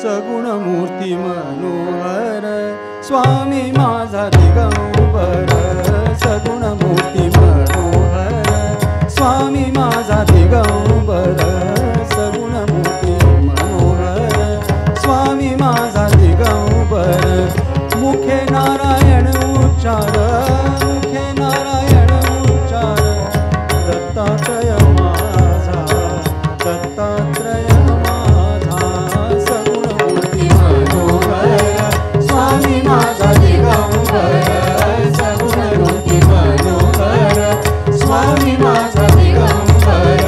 सगुण मूर्ती मनोहर स्वामी माझा दिगंबर सगुण मूर्ती मनोहर स्वामी माझा दिगंबर सगुण मूर्ती मनोहर स्वामी माझा दिगंबर मुखे नारायण उच्चार मुखे नारायण उच्चार दत्तात्रय माझा दत्तात्रय माझा सगुण मूर्ती मनोहर स्वामी माझा दिगंबर सगुण मूर्ती मनोहर स्वामी माझा दिगंबर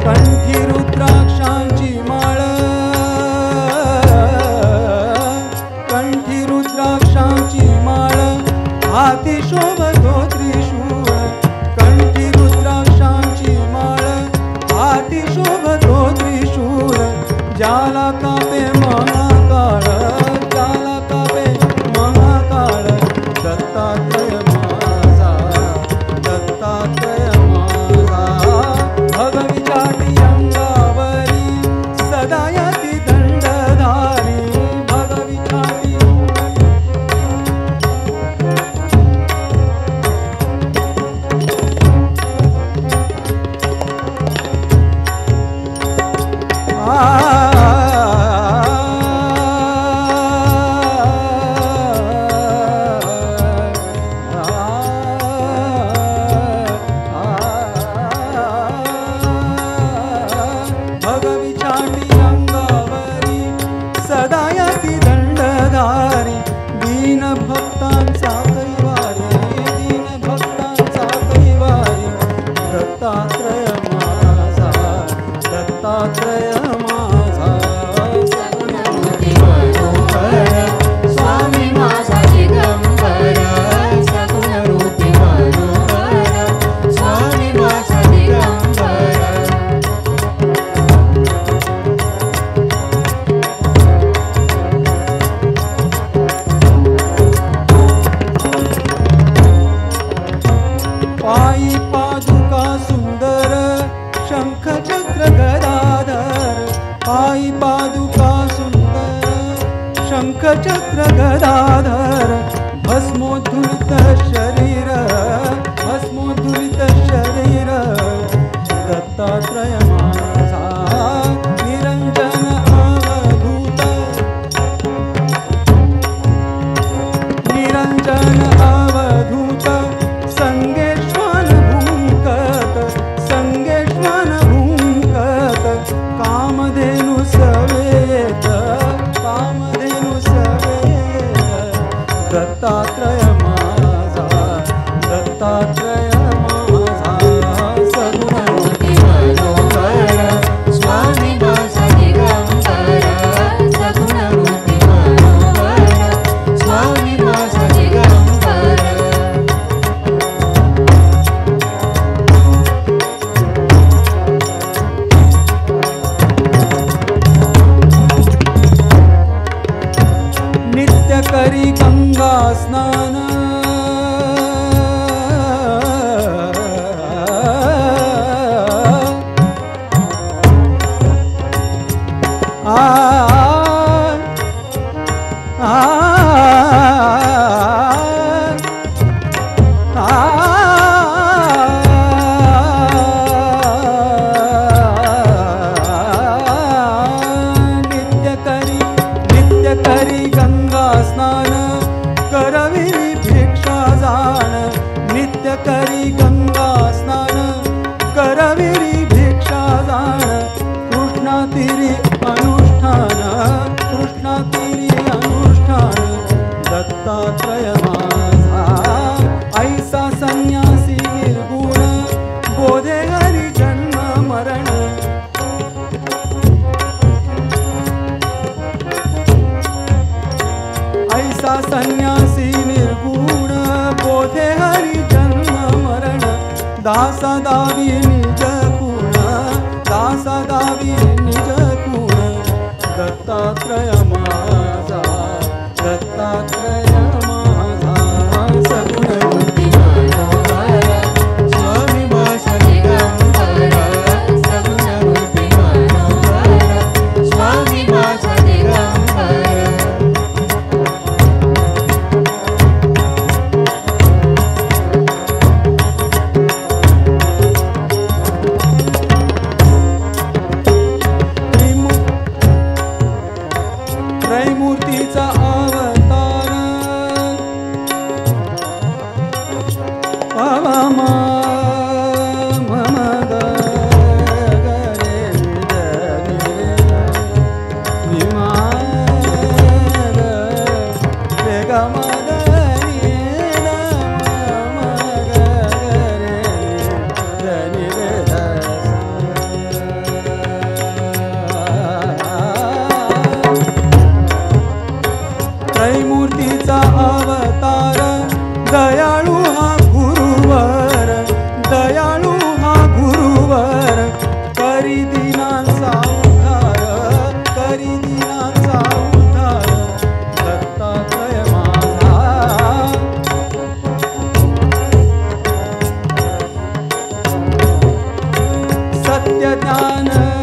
कंठी रुद्राक्षांची माळ कंठी रुद्राक्षांची माळ हाती शोभतो त्रिशूळ कंठी रुद्राक्षांची माळ हाती शोभतो त्रिशूळ ज्याला कापे महाकाळ ज्याला कापे महाकाळ दत्तात्रय माझा दत्तात्रय माझा भगविचाटी अंगावरी सदा यती दंडधारी भगविचाटी भगविचाटी अंगावरी सदा यती दंडधारी दीन भक्तांचा कैवारी दीन भक्तांचा कैवारी दत्तात्रय माझा दत्तात्रय माझा सगुण मूर्ती मनोहर स्वामी माझा दिगंबर सगुण मूर्ती मनोहर स्वामी माझा दिगंबर पायी पादुका सुंदर शंख चक्र गदाधर पायी पादुका सुंदर शंख चक्र गदाधर भस्मोद्धृत शरीर भस्मोद्धृत शरीर दत्तात्रय माझा निरंजन अवधूत निरंजन अवधूत संगेश्वन भूंकत संगेश्वन भूंकत कामधेनु सवेत कामधेनु सवेत दत्तात्रय माझा दत्तात्रय माझा सगुण मूर्ती मनोहर स्वामी माझा दिगंबर सगुण मूर्ती मनोहर स्वामी माझा दिगंबर नित्य करी गंगा स्नान नित्य करी गंगा स्नान करविरी भिक्षा जाण नित्य करी गंगा स्नान करविरी भिक्षा जाण कृष्णा तिरी अनुष्ठान कृष्णा तिरी अनुष्ठान दत्तात्रय माझा ऐसा संन्यासी निर्गुण बोधे हरी जन्म मरण ऐसा संन्यासी निर्गुण बोधे हरी जन्म मरण दासा दावी निज गुण दासा दावी निज गुण दत्तात्रय माझा दत्तात्रय माझा नित्य ज्ञान